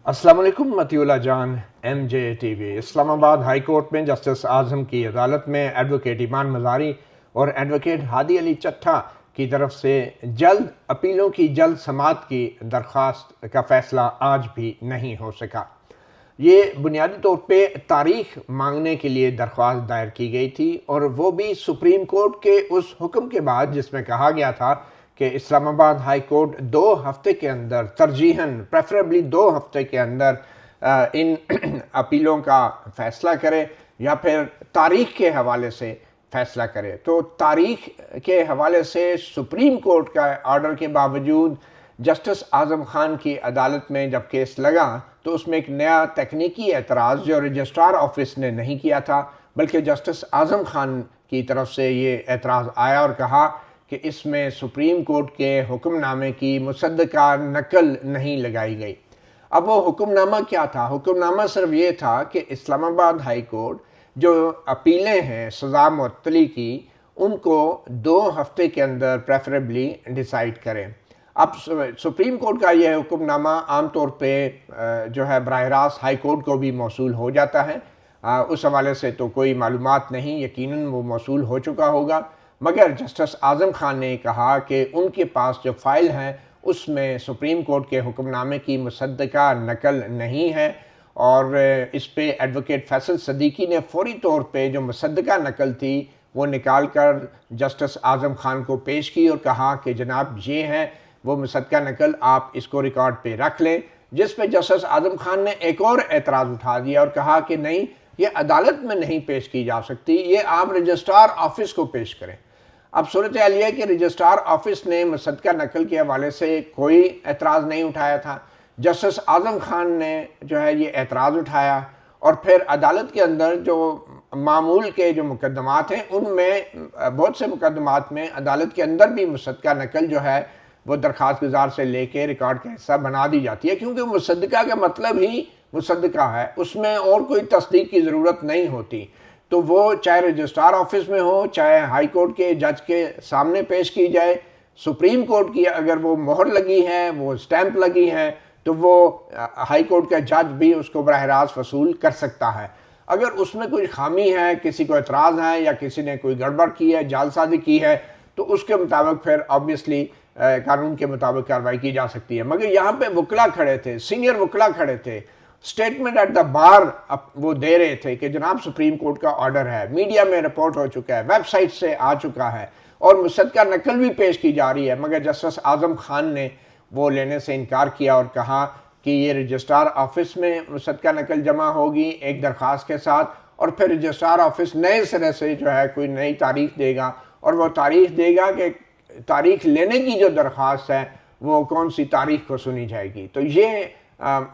السلام علیکم متی اللہ جان ایم جے ٹی وی اسلام آباد ہائی کورٹ میں جسٹس اعظم کی عدالت میں ایڈوکیٹ ایمان مزاری اور ایڈوکیٹ ہادی علی چٹھا کی طرف سے جلد اپیلوں کی جلد سماعت کی درخواست کا فیصلہ آج بھی نہیں ہو سکا۔ یہ بنیادی طور پہ تاریخ مانگنے کے لیے درخواست دائر کی گئی تھی، اور وہ بھی سپریم کورٹ کے اس حکم کے بعد جس میں کہا گیا تھا کہ اسلام آباد ہائی کورٹ 2 ہفتے کے اندر ترجیحاً پریفریبلی 2 ہفتے کے اندر ان اپیلوں کا فیصلہ کرے یا پھر تاریخ کے حوالے سے فیصلہ کرے۔ تو تاریخ کے حوالے سے سپریم کورٹ کا آرڈر کے باوجود جسٹس اعظم خان کی عدالت میں جب کیس لگا تو اس میں ایک نیا تکنیکی اعتراض جو رجسٹرار آفس نے نہیں کیا تھا، بلکہ جسٹس اعظم خان کی طرف سے یہ اعتراض آیا اور کہا کہ اس میں سپریم کورٹ کے حکم نامے کی مصدقہ نقل نہیں لگائی گئی۔ اب وہ حکم نامہ کیا تھا؟ حکم نامہ صرف یہ تھا کہ اسلام آباد ہائی کورٹ جو اپیلیں ہیں سزا معطلی کی ان کو 2 ہفتے کے اندر پریفریبلی ڈیسائیڈ کریں۔ اب سپریم کورٹ کا یہ حکم نامہ عام طور پہ جو ہے براہ راست ہائی کورٹ کو بھی موصول ہو جاتا ہے، اس حوالے سے تو کوئی معلومات نہیں، یقیناً وہ موصول ہو چکا ہوگا، مگر جسٹس اعظم خان نے کہا کہ ان کے پاس جو فائل ہے اس میں سپریم کورٹ کے حکم نامے کی مصدقہ نقل نہیں ہے، اور اس پہ ایڈوکیٹ فیصل صدیقی نے فوری طور پہ جو مصدقہ نقل تھی وہ نکال کر جسٹس اعظم خان کو پیش کی اور کہا کہ جناب یہ ہے وہ مصدقہ نقل، آپ اس کو ریکارڈ پہ رکھ لیں، جس پہ جسٹس اعظم خان نے ایک اور اعتراض اٹھا دیا اور کہا کہ نہیں، یہ عدالت میں نہیں پیش کی جا سکتی، یہ آپ رجسٹرار آفس کو پیش کریں۔ اب صورتحال یہ ہے کہ رجسٹرار آفس نے مصدقہ نقل کے حوالے سے کوئی اعتراض نہیں اٹھایا تھا، جسٹس اعظم خان نے جو ہے یہ اعتراض اٹھایا، اور پھر عدالت کے اندر جو معمول کے جو مقدمات ہیں ان میں بہت سے مقدمات میں عدالت کے اندر بھی مصدقہ نقل جو ہے وہ درخواست گزار سے لے کے ریکارڈ کا حصہ بنا دی جاتی ہے، کیونکہ مصدقہ کا مطلب ہی مصدقہ ہے، اس میں اور کوئی تصدیق کی ضرورت نہیں ہوتی، تو وہ چاہے رجسٹرار آفس میں ہو چاہے ہائی کورٹ کے جج کے سامنے پیش کی جائے، سپریم کورٹ کی اگر وہ مہر لگی ہے، وہ سٹیمپ لگی ہے، تو وہ ہائی کورٹ کا جج بھی اس کو براہ راست وصول کر سکتا ہے۔ اگر اس میں کوئی خامی ہے، کسی کو اعتراض ہے یا کسی نے کوئی گڑبڑ کی ہے، جعل سازی کی ہے، تو اس کے مطابق پھر آبویسلی قانون کے مطابق کارروائی کی جا سکتی ہے۔ مگر یہاں پہ وکلا کھڑے تھے، سینئر وکلا کھڑے تھے، سٹیٹمنٹ ایٹ دا بار وہ دے رہے تھے کہ جناب سپریم کورٹ کا آرڈر ہے، میڈیا میں رپورٹ ہو چکا ہے، ویب سائٹ سے آ چکا ہے، اور مصدقہ نقل بھی پیش کی جا رہی ہے، مگر جسٹس اعظم خان نے وہ لینے سے انکار کیا اور کہا کہ یہ رجسٹرار آفس میں مصدقہ نقل جمع ہوگی ایک درخواست کے ساتھ، اور پھر رجسٹرار آفس نئے سرے سے جو ہے کوئی نئی تاریخ دے گا، اور وہ تاریخ دے گا کہ تاریخ لینے کی جو درخواست ہے وہ کون سی تاریخ کو سنی جائے گی۔ تو یہ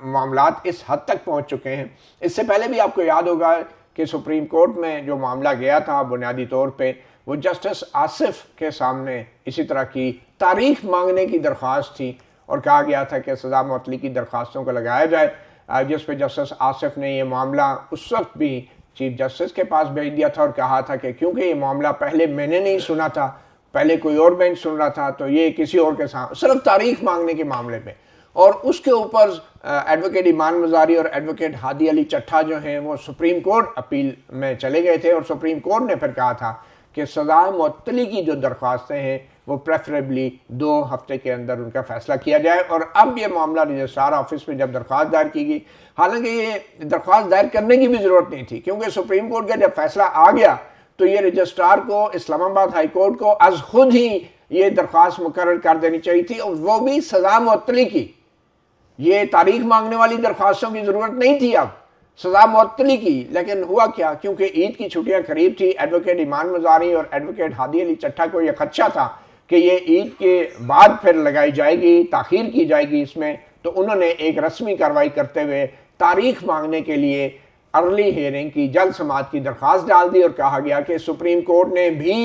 معاملات اس حد تک پہنچ چکے ہیں۔ اس سے پہلے بھی آپ کو یاد ہوگا کہ سپریم کورٹ میں جو معاملہ گیا تھا بنیادی طور پہ وہ جسٹس آصف کے سامنے اسی طرح کی تاریخ مانگنے کی درخواست تھی، اور کہا گیا تھا کہ سزا معطلی کی درخواستوں کو لگایا جائے، جس پہ جسٹس آصف نے یہ معاملہ اس وقت بھی چیف جسٹس کے پاس بھیج دیا تھا اور کہا تھا کہ کیونکہ یہ معاملہ پہلے میں نے نہیں سنا تھا، پہلے کوئی اور بینچ سن رہا تھا، تو یہ کسی اور کے سامنے صرف تاریخ مانگنے کے معاملے میں، اور اس کے اوپر ایڈوکیٹ ایمان مزاری اور ایڈوکیٹ ہادی علی چٹھا جو ہیں وہ سپریم کورٹ اپیل میں چلے گئے تھے، اور سپریم کورٹ نے پھر کہا تھا کہ سزا معطلی کی جو درخواستیں ہیں وہ پریفریبلی 2 ہفتے کے اندر ان کا فیصلہ کیا جائے۔ اور اب یہ معاملہ رجسٹرار آفس میں جب درخواست دائر کی گئی، حالانکہ یہ درخواست دائر کرنے کی بھی ضرورت نہیں تھی، کیونکہ سپریم کورٹ کا جب فیصلہ آ گیا تو یہ رجسٹرار کو اسلام آباد ہائی کورٹ کو از خود ہی یہ درخواست مقرر کر دینی چاہیے تھی، اور وہ بھی سزا معطلی کی۔ یہ تاریخ مانگنے والی درخواستوں کی ضرورت نہیں تھی، اب سزا معطلی کی۔ لیکن ہوا کیا، کیونکہ عید کی چھٹیاں قریب تھی، ایڈوکیٹ ایمان مزاری اور ایڈوکیٹ ہادی علی چٹھا کو یہ خدشہ تھا کہ یہ عید کے بعد پھر لگائی جائے گی، تاخیر کی جائے گی اس میں، تو انہوں نے ایک رسمی کارروائی کرتے ہوئے تاریخ مانگنے کے لیے ارلی ہیئرنگ کی جلد سماعت کی درخواست ڈال دی، اور کہا گیا کہ سپریم کورٹ نے بھی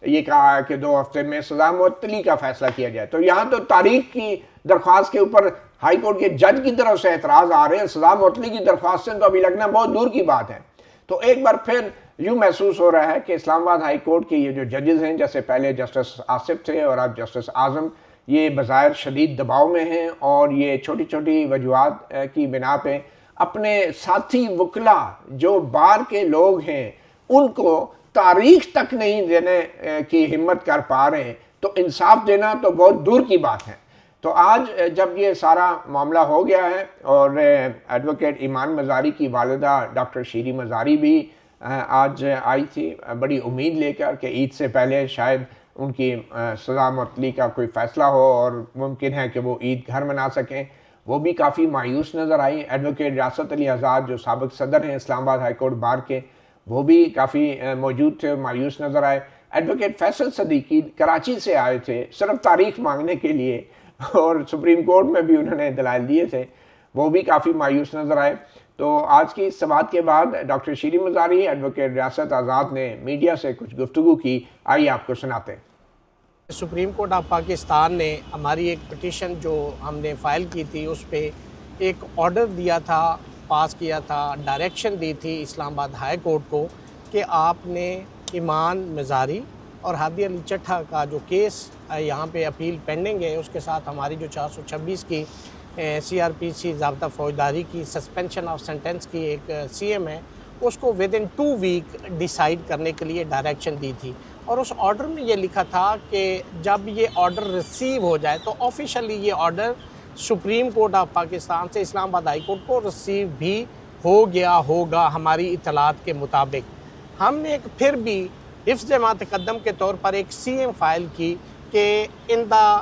یہ کہا ہے کہ 2 ہفتے میں سزا معطلی کا فیصلہ کیا جائے۔ تو یہاں تو تاریخ کی درخواست کے اوپر ہائی کورٹ کے جج کی طرف سے اعتراض آ رہے ہیں، سزا معطلی کی درخواستیں تو ابھی لگنا بہت دور کی بات ہے۔ تو ایک بار پھر یوں محسوس ہو رہا ہے کہ اسلام آباد ہائی کورٹ کے یہ جو ججز ہیں، جیسے پہلے جسٹس آصف تھے اور اب جسٹس اعظم، یہ بظاہر شدید دباؤ میں ہیں اور یہ چھوٹی چھوٹی وجوہات کی بنا پہ اپنے ساتھی وکلا جو بار کے لوگ ہیں ان کو تاریخ تک نہیں دینے کی ہمت کر پا رہے ہیں، تو انصاف دینا تو بہت دور کی بات ہے۔ تو آج جب یہ سارا معاملہ ہو گیا ہے اور ایڈوکیٹ ایمان مزاری کی والدہ ڈاکٹر شیری مزاری بھی آج آئی تھی بڑی امید لے کر کہ عید سے پہلے شاید ان کی سزا معطلی کا کوئی فیصلہ ہو اور ممکن ہے کہ وہ عید گھر منا سکیں، وہ بھی کافی مایوس نظر آئی۔ ایڈوکیٹ ریاست علی آزاد جو سابق صدر ہیں اسلام آباد ہائی کورٹ بار کے، وہ بھی کافی موجود تھے اور مایوس نظر آئے۔ ایڈوکیٹ فیصل صدیقی کراچی سے آئے تھے صرف تاریخ مانگنے کے لیے اور سپریم کورٹ میں بھی انہوں نے دلائل دیے تھے، وہ بھی کافی مایوس نظر آئے۔ تو آج کی اس سماعت کے بعد ڈاکٹر شیری مزاری ایڈوکیٹ ریاست آزاد نے میڈیا سے کچھ گفتگو کی، آئیے آپ کو سناتے ہیں۔ سپریم کورٹ آف پاکستان نے ہماری ایک پٹیشن جو ہم نے فائل کی تھی اس پہ ایک آرڈر دیا تھا، پاس کیا تھا، ڈائریکشن دی تھی اسلام آباد ہائی کورٹ کو کہ آپ نے ایمان مزاری اور ہادی علی چٹھا کا جو کیس یہاں پہ اپیل پینڈنگ ہے، اس کے ساتھ ہماری جو 426 کی CRPC ضابطہ فوجداری کی سسپینشن آف سینٹنس کی ایک CM ہے، اس کو ودن 2 ویک ڈیسائیڈ کرنے کے لیے ڈائریکشن دی تھی۔ اور اس آرڈر میں یہ لکھا تھا کہ جب یہ آرڈر ریسیو ہو جائے تو آفیشلی یہ order supreme court of Pakistan سے اسلام آباد ہائی کورٹ کو ریسیو بھی ہو گیا ہوگا ہماری اطلاعات کے مطابق۔ ہم نے ایک پھر بھی حفظ ما تقدم کے طور پر ایک CM فائل کی کہ in the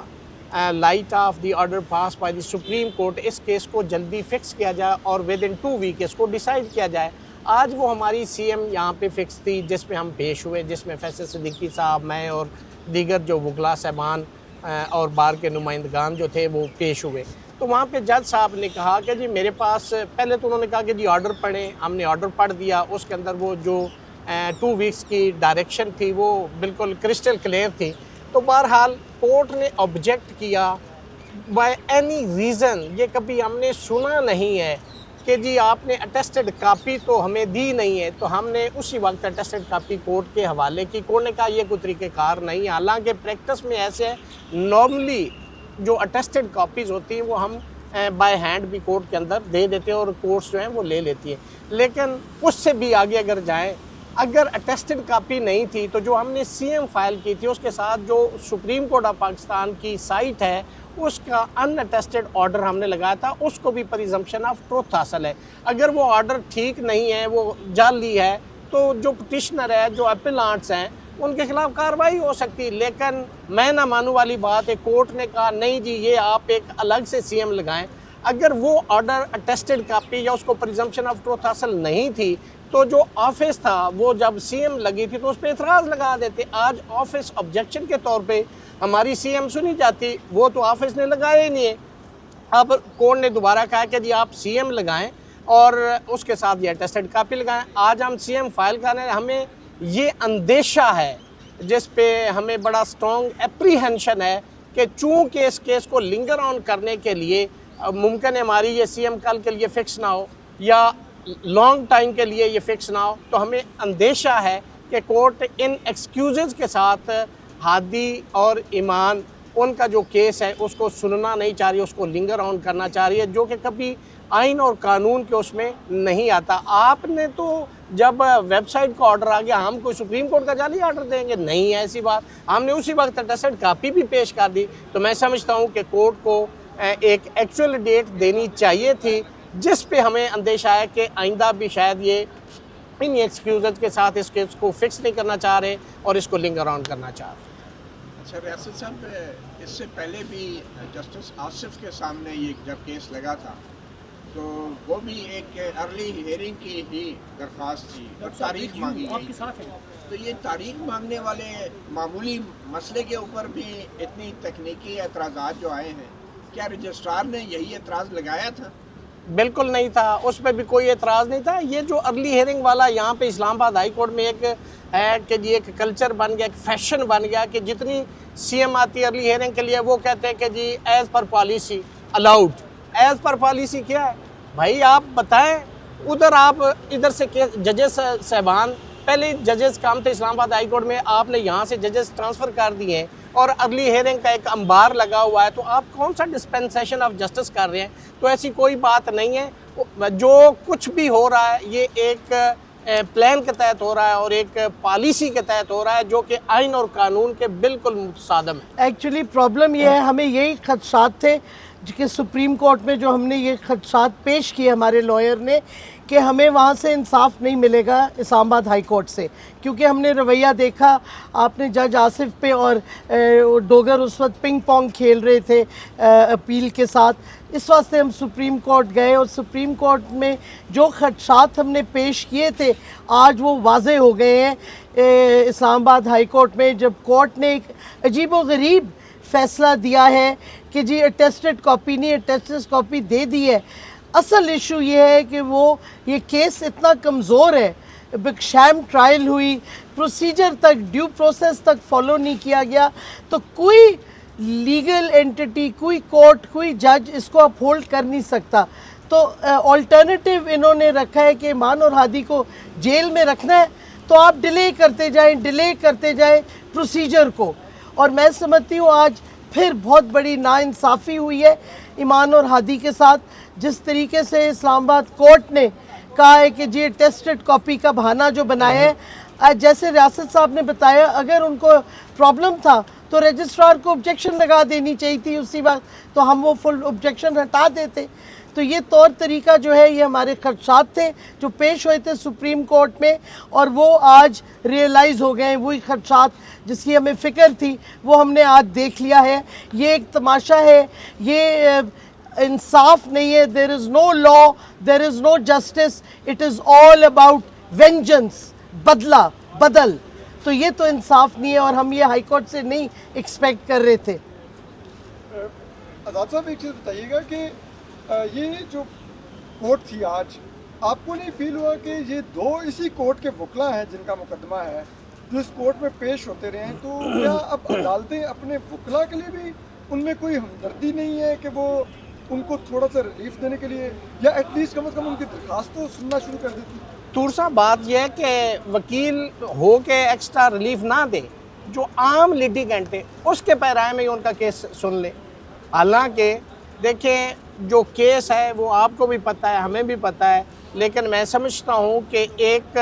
light of the order passed by the Supreme Court اس کیس کو جلدی فکس کیا جائے اور ودن 2 ویک اس کو ڈیسائیڈ کیا جائے۔ آج وہ ہماری CM یہاں پہ فکس تھی جس میں ہم پیش ہوئے، جس میں فیصل صدیقی صاحب، میں اور دیگر جو وکلا صاحبان اور بار کے نمائندگان جو تھے وہ پیش ہوئے۔ تو وہاں پہ جج صاحب نے کہا کہ جی میرے پاس، پہلے تو انہوں نے کہا کہ جی آرڈر پڑھیں، ہم نے آرڈر پڑھ دیا، اس کے اندر وہ جو 2 ویکس کی ڈائریکشن تھی وہ بالکل کرسٹل کلیئر تھی۔ تو بہرحال کورٹ نے آبجیکٹ کیا بائی اینی ریزن، یہ کبھی ہم نے سنا نہیں ہے کہ جی آپ نے اٹیسٹڈ کاپی تو ہمیں دی نہیں ہے، تو ہم نے اسی وقت اٹیسٹڈ کاپی کورٹ کے حوالے کی۔ کورٹ نے کہا یہ کوئی طریقہ کار نہیں ہے، حالانکہ پریکٹس میں ایسے ہے، نارملی جو اٹیسٹڈ کاپیز ہوتی ہیں وہ ہم بائی ہینڈ بھی کورٹ کے اندر دے دیتے ہیں اور کورٹس جو ہیں وہ لے لیتی ہیں، لیکن اس سے بھی آگے اگر جائیں، اگر اٹیسٹڈ کاپی نہیں تھی تو جو ہم نے CM فائل کی تھی اس کے ساتھ جو سپریم کورٹ آف پاکستان کی سائٹ ہے اس کا ان اٹیسٹڈ آرڈر ہم نے لگایا تھا، اس کو بھی پریزمپشن آف ٹروتھ حاصل ہے۔ اگر وہ آرڈر ٹھیک نہیں ہے، وہ جعلی ہے، تو جو پٹیشنر ہے، جو اپیلانٹس ہیں، ان کے خلاف کارروائی ہو سکتی، لیکن میں نہ مانوں والی بات ہے۔ کورٹ نے کہا نہیں جی یہ آپ ایک الگ سے CM لگائیں۔ اگر وہ آرڈر اٹیسٹڈ کاپی یا اس کو پریزمپشن آف ٹروتھ حاصل نہیں تھی تو جو آفس تھا وہ جب CM لگی تھی تو اس پہ اعتراض لگا دیتے۔ آج آفس آبجیکشن کے طور پہ ہماری CM سنی جاتی، وہ تو آفس نے لگایا ہی نہیں ہے۔ اب کورٹ نے دوبارہ کہا کہ جی آپ CM لگائیں اور اس کے ساتھ یہ اٹیسٹڈ کاپی لگائیں۔ آج ہم CM فائل کرنے، ہمیں یہ اندیشہ ہے جس پہ ہمیں بڑا سٹرونگ اپریہنشن ہے کہ چونکہ اس کیس کو لنگر آن کرنے کے لیے ممکن ہے ہماری یہ CM کل کے لیے فکس نہ ہو یا لانگ ٹائم کے لیے یہ فکس نہ ہو، تو ہمیں اندیشہ ہے کہ کورٹ ان ایکسکیوزز کے ساتھ ہادی اور ایمان ان کا جو کیس ہے اس کو سننا نہیں چاہ رہی، اس کو لنگر آن کرنا چاہ رہی ہے، جو کہ کبھی آئین اور قانون کے اس میں نہیں آتا۔ آپ نے تو جب ویب سائٹ کا آرڈر آ گیا ہم کوئی سپریم کورٹ کا جعلی آرڈر دیں گے؟ نہیں ہے ایسی بات، ہم نے اسی وقت اٹیسٹڈ کاپی بھی پیش کر دی۔ تو میں سمجھتا ہوں کہ کورٹ کو ایک ایکچوئل ڈیٹ دینی چاہیے تھی، جس پہ ہمیں اندیشہ ہے کہ آئندہ بھی شاید یہ ان ایکسکیوزز کے ساتھ اس کیس کو فکس نہیں کرنا چاہ رہے اور اس کو لنگر آن کرنا چاہ رہے۔ اچھا ریاست صاحب، اس سے پہلے بھی جسٹس آصف کے سامنے یہ جب کیس لگا تھا تو وہ بھی ایک ارلی ہیئرنگ کی ہی درخواست تھی اور تاریخ مانگی گئی، تو یہ تاریخ مانگنے والے معمولی مسئلے کے اوپر بھی اتنی تکنیکی اعتراضات جو آئے ہیں، کیا رجسٹرار نے یہی اعتراض لگایا تھا؟ بالکل نہیں تھا، اس پہ بھی کوئی اعتراض نہیں تھا۔ یہ جو ارلی ہیئرنگ والا یہاں پہ اسلام آباد ہائی کورٹ میں ایک ہے کہ جی ایک کلچر بن گیا، ایک فیشن بن گیا کہ جتنی CM آتی ہے ارلی ہیئرنگ کے لیے وہ کہتے ہیں کہ جی as per policy allowed. As per policy کیا ہے بھائی؟ آپ بتائیں، ادھر آپ ادھر سے ججز صاحبان، پہلے ججز کام تھے اسلام آباد ہائی کورٹ میں، آپ نے یہاں سے ججز ٹرانسفر کر دیے ہیں، اور ارلی ہیئرنگ کا ایک امبار لگا ہوا ہے، تو آپ کون سا ڈسپینسیشن آف جسٹس کر رہے ہیں؟ تو ایسی کوئی بات نہیں ہے، جو کچھ بھی ہو رہا ہے یہ ایک پلان کے تحت ہو رہا ہے اور ایک پالیسی کے تحت ہو رہا ہے جو کہ آئین اور قانون کے بالکل متصادم ہے۔ ایکچولی پرابلم یہ ہے، ہمیں یہی خدشات تھے کہ سپریم کورٹ میں جو ہم نے یہ خدشات پیش کیے ہمارے لائر نے کہ ہمیں وہاں سے انصاف نہیں ملے گا اسلام آباد ہائی کورٹ سے، کیونکہ ہم نے رویہ دیکھا، آپ نے جج آصف پہ اور ڈوگر اس وقت پنگ پونگ کھیل رہے تھے اپیل کے ساتھ، اس واسطے ہم سپریم کورٹ گئے اور سپریم کورٹ میں جو خدشات ہم نے پیش کیے تھے آج وہ واضح ہو گئے ہیں۔ اسلام آباد ہائی کورٹ میں جب کورٹ نے ایک عجیب و غریب فیصلہ دیا ہے کہ جی اٹیسٹڈ کاپی نہیں، اٹیسٹڈ کاپی دے دی ہے۔ اصل ایشو یہ ہے کہ وہ یہ کیس اتنا کمزور ہے، شام ٹرائل ہوئی، پروسیجر تک ڈیو پروسیس تک فالو نہیں کیا گیا، تو کوئی لیگل اینٹی، کوئی کورٹ، کوئی جج اس کو اپہولڈ کر نہیں سکتا۔ تو آلٹرنیٹیو انہوں نے رکھا ہے کہ ایمان اور ہادی کو جیل میں رکھنا ہے تو آپ ڈیلے کرتے جائیں پروسیجر کو، اور میں سمجھتی ہوں آج پھر بہت بڑی ناانصافی ہوئی ہے ایمان اور ہادی کے ساتھ، جس طریقے سے اسلام آباد کورٹ نے کہا ہے کہ جی ٹیسٹڈ کاپی کا بہانہ جو بنایا ہے، جیسے ریاست صاحب نے بتایا اگر ان کو پرابلم تھا تو رجسٹرار کو objection لگا دینی چاہیے تھی اسی وقت، تو ہم وہ فل objection ہٹا دیتے۔ تو یہ طور طریقہ جو ہے یہ ہمارے خدشات تھے جو پیش ہوئے تھے سپریم کورٹ میں، اور وہ آج ریئلائز ہو گئے ہیں، وہی خدشات جس کی ہمیں فکر تھی وہ ہم نے آج دیکھ لیا ہے۔ یہ ایک تماشا ہے، یہ انصاف نہیں ہے، there is no law, there is no justice, it is all about vengeance، بدل، تو یہ تو انصاف نہیں ہے اور ہم یہ ہائی کورٹ سے نہیں ایکسپیکٹ کر رہے تھے۔ آزاد صاحب ایک چیز بتائیے گا کہ یہ جو کورٹ تھی آج، آپ کو نہیں فیل ہوا کہ یہ دو اسی کورٹ کے وکلا ہیں جن کا مقدمہ ہے جو اس کورٹ میں پیش ہوتے رہے ہیں، تو کیا اب عدالتیں اپنے وکلا کے لیے بھی ان میں کوئی ہمدردی نہیں ہے کہ وہ ان کو تھوڑا سا ریلیف دینے کے لیے، یا ایٹ لیسٹ کم از کم ان کی درخواست تو سننا شروع کر دیتی؟ طور صاحب بات یہ ہے کہ وکیل ہو کے ایکسٹرا ریلیف نہ دے، جو عام لیٹیگنٹ ہے اس کے پیرائے میں ہی ان کا کیس سن لے۔ حالانکہ دیکھیں جو کیس ہے وہ آپ کو بھی پتہ ہے، ہمیں بھی پتہ ہے، لیکن میں سمجھتا ہوں کہ ایک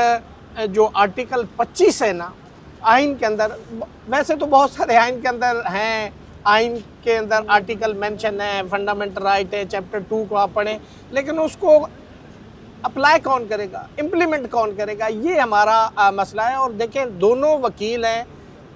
جو آرٹیکل 25 ہے نا آئین کے اندر، ویسے تو بہت سارے آئین کے اندر ہیں، آئین کے اندر آرٹیکل مینشن ہے، فنڈامنٹل رائٹ ہے، چیپٹر 2 کو آپ پڑھیں، لیکن اس کو اپلائی کون کرے گا، امپلیمنٹ کون کرے گا، یہ ہمارا مسئلہ ہے۔ اور دیکھیں دونوں وکیل ہیں،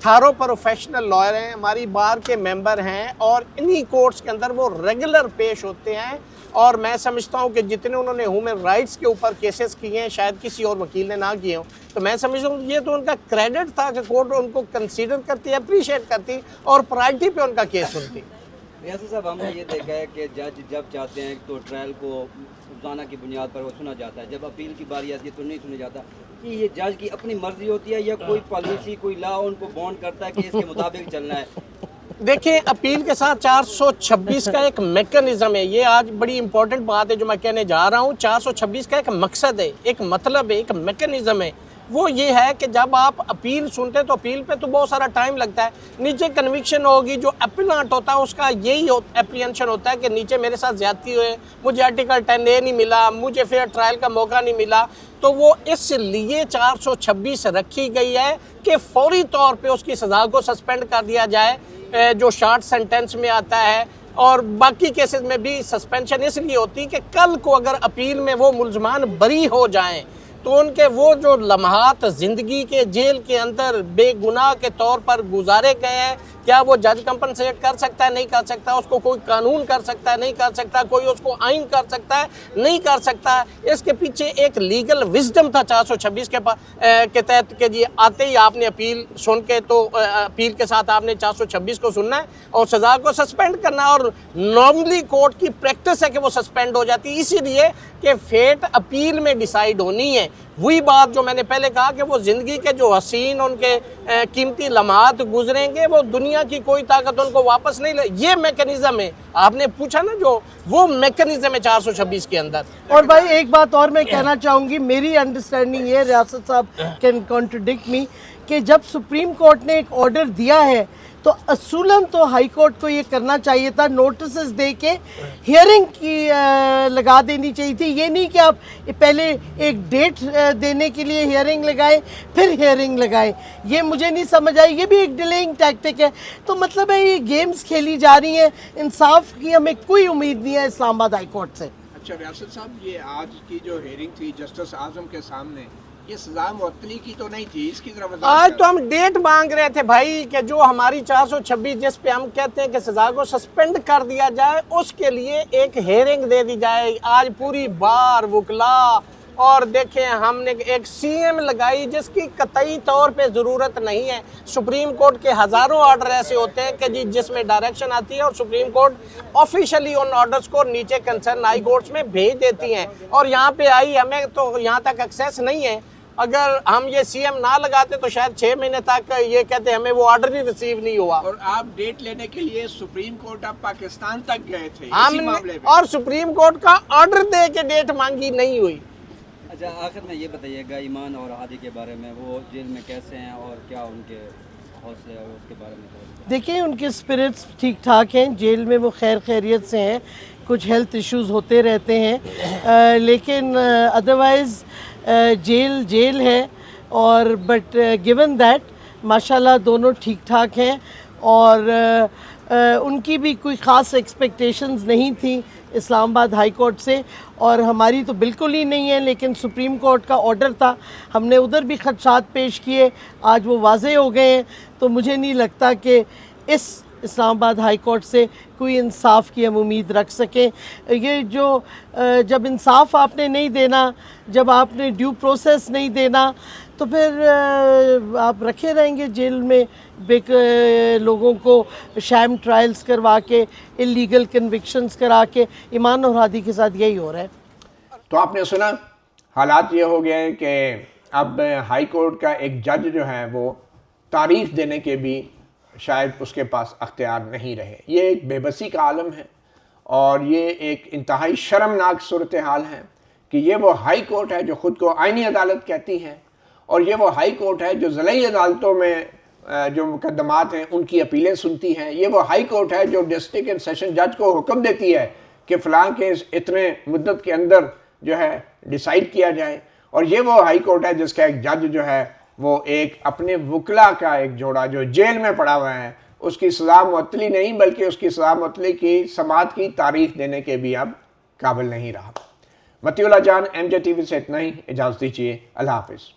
تھارو پروفیشنل لائر ہیں، ہماری بار کے ممبر ہیں، اور انہی کورٹس کے اندر وہ ریگولر پیش ہوتے ہیں، اور میں سمجھتا ہوں کہ جتنے انہوں نے ہیومن رائٹس کے اوپر کیسز کیے ہیں شاید کسی اور وکیل نے نہ کیے ہوں، تو میں سمجھتا ہوں یہ تو ان کا کریڈٹ تھا کہ کورٹ ان کو کنسیڈر کرتی، اپریشیٹ کرتی اور پرائرٹی پہ ان کا کیس سنتی۔ ریاست صاحب ہم نے یہ دیکھا ہے کہ جج جب چاہتے ہیں تو ٹرائل کو افسانہ کی بنیاد پر وہ سنا جاتا ہے، جب اپیل کی باری آتی ہے تو نہیں سنا جاتا۔ کہ یہ جج کی اپنی مرضی ہوتی ہے یا کوئی پالیسی، کوئی لا ان کو بانڈ کرتا ہے کہ اس کے مطابق چلنا ہے؟ دیکھیں اپیل کے ساتھ 426 کا ایک میکنزم ہے، یہ آج بڑی امپورٹنٹ بات ہے جو میں کہنے جا رہا ہوں۔ 426 کا ایک مقصد ہے، ایک مطلب ہے، ایک میکنزم ہے، وہ یہ ہے کہ جب آپ اپیل سنتے ہیں تو اپیل پہ تو بہت سارا ٹائم لگتا ہے، نیچے کنوکشن ہوگی، جو اپیلانٹ ہوتا ہے اس کا یہی اپریہنشن ہوتا ہے کہ نیچے میرے ساتھ زیادتی ہوئے، مجھے آرٹیکل 10A نہیں ملا، مجھے فیئر ٹرائل کا موقع نہیں ملا، تو وہ اس لیے 426 رکھی گئی ہے کہ فوری طور پہ اس کی سزا کو سسپینڈ کر دیا جائے، جو شارٹ سینٹنس میں آتا ہے، اور باقی کیسز میں بھی سسپینشن اس لیے ہوتی کہ کل کو اگر اپیل میں وہ ملزمان بری ہو جائیں تو ان کے وہ جو لمحات زندگی کے جیل کے اندر بے گناہ کے طور پر گزارے گئے ہیں، کیا وہ جج کمپنسیٹ کر سکتا ہے؟ نہیں کر سکتا۔ اس کو کوئی قانون کر سکتا ہے؟ نہیں کر سکتا۔ کوئی اس کو آئین کر سکتا ہے؟ نہیں کر سکتا۔ اس کے پیچھے ایک لیگل وزڈم تھا 426 کے تحت کہ جی آتے ہی آپ نے اپیل سن کے تو اپیل کے ساتھ آپ نے 426 کو سننا ہے اور سزا کو سسپینڈ کرنا، اور نارملی کورٹ کی پریکٹس ہے کہ وہ سسپینڈ ہو جاتی ہے، اسی لیے کہ فیٹ اپیل میں ڈیسائیڈ ہونی ہے۔ وہی بات جو میں نے پہلے کہا کہ وہ زندگی کے جو حسین ان کے قیمتی لمحات گزریں گے، وہ دنیا کی کوئی طاقت ان کو واپس نہیں لے، یہ میکنزم ہے۔ آپ نے پوچھا نا جو وہ میکنزم ہے 426 کے اندر۔ اور بھائی ایک بات اور میں کہنا چاہوں گی، میری انڈرسٹینڈنگ یہ، ریاست صاحب کین کنٹرڈکٹ می، کہ جب سپریم کورٹ نے ایک آرڈر دیا ہے تو اصولاً تو ہائی کورٹ کو یہ کرنا چاہیے تھا، نوٹسز دے کے ہیئرنگ کی لگا دینی چاہیے تھی. یہ نہیں کہ آپ پہلے ایک ڈیٹ دینے کے لیے ہیئرنگ لگائیں پھر ہیئرنگ لگائیں. یہ مجھے نہیں سمجھ آئی، یہ بھی ایک ڈیلیئنگ ٹیکٹک ہے. تو مطلب ہے یہ گیمز کھیلی جا رہی ہیں، انصاف کی ہمیں کوئی امید نہیں ہے اسلام آباد ہائی کورٹ سے. اچھا ریاست صاحب، یہ آج کی جو ہیئرنگ تھی جسٹس اعظم کے سامنے، یہ سزا معطلی کی تو نہیں تھی، اس کی طرف آج تو ہم ڈیٹ مانگ رہے تھے بھائی کہ جو ہماری 426 جس پہ ہم کہتے ہیں کہ سزا کو سسپینڈ کر دیا جائے، اس کے لیے ایک ہیئرنگ دے دی جائے. آج پوری بار وکلا اور دیکھیں ہم نے ایک سی ایم لگائی جس کی قطعی طور پہ ضرورت نہیں ہے. سپریم کورٹ کے ہزاروں آرڈر ایسے ہوتے ہیں کہ جس میں ڈائریکشن آتی ہے اور سپریم کورٹ آفیشلی ان آرڈرز کو نیچے کنسرن ہائی کورٹس میں بھیج دیتی ہیں، اور یہاں پہ آئی ہمیں تو یہاں تک ایکسیس نہیں ہے. اگر ہم یہ سی ایم نہ لگاتے تو شاید 6 مہینے تک یہ کہتے ہمیں وہ آرڈر ہی ریسیو نہیں ہوا. اور آپ ڈیٹ لینے کے لیے سپریم کورٹ آف پاکستان تک گئے تھے ہم اسی معاملے میں، اور سپریم کورٹ کا آرڈر دے کے ڈیٹ مانگی نہیں ہوئی. اچھا آخر میں یہ بتائیے گا ایمان اور ہادی کے بارے میں، وہ جیل میں کیسے ہیں اور کیا ان کے حوصلے اور اس کے بارے میں؟ دیکھیں ان کے اسپرٹس ٹھیک ٹھاک ہیں، جیل میں وہ خیر خیریت سے ہیں. کچھ ہیلتھ ایشوز ہوتے رہتے ہیں لیکن ادروائز جیل ہے. اور بٹ گیون دیٹ ماشاءاللہ دونوں ٹھیک ٹھاک ہیں، اور ان کی بھی کوئی خاص ایکسپیکٹیشنز نہیں تھیں اسلام آباد ہائی کورٹ سے، اور ہماری تو بالکل ہی نہیں ہے. لیکن سپریم کورٹ کا آرڈر تھا، ہم نے ادھر بھی خدشات پیش کیے، آج وہ واضح ہو گئے ہیں. تو مجھے نہیں لگتا کہ اس اسلام آباد ہائی کورٹ سے کوئی انصاف کی ہم امید رکھ سکیں. یہ جو جب انصاف آپ نے نہیں دینا، جب آپ نے ڈیو پروسیس نہیں دینا، تو پھر آپ رکھے رہیں گے جیل میں لوگوں کو شام ٹرائلز کروا کے، اللیگل کنوکشنز کرا کے. ایمان اور ہادی کے ساتھ یہی ہو رہا ہے. تو آپ نے سنا حالات یہ ہو گئے کہ اب ہائی کورٹ کا ایک جج جو ہے وہ تاریخ دینے کے بھی شاید اس کے پاس اختیار نہیں رہے. یہ ایک بے بسی کا عالم ہے، اور یہ ایک انتہائی شرمناک صورتحال ہے کہ یہ وہ ہائی کورٹ ہے جو خود کو آئینی عدالت کہتی ہے، اور یہ وہ ہائی کورٹ ہے جو ضلعی عدالتوں میں جو مقدمات ہیں ان کی اپیلیں سنتی ہے. یہ وہ ہائی کورٹ ہے جو ڈسٹرکٹ اینڈ سیشن جج کو حکم دیتی ہے کہ فلاں کیس اتنے مدت کے اندر جو ہے ڈیسائیڈ کیا جائے. اور یہ وہ ہائی کورٹ ہے جس کا ایک جج جو ہے وہ ایک اپنے وکلا کا ایک جوڑا جو جیل میں پڑا ہوا ہے، اس کی سزا معطلی نہیں بلکہ اس کی سزا معطلی کی سماعت کی تاریخ دینے کے بھی اب قابل نہیں رہا. مطیع اللہ جان، ایم جے ٹی وی سے اتنا ہی، اجازت دیجیے، اللہ حافظ.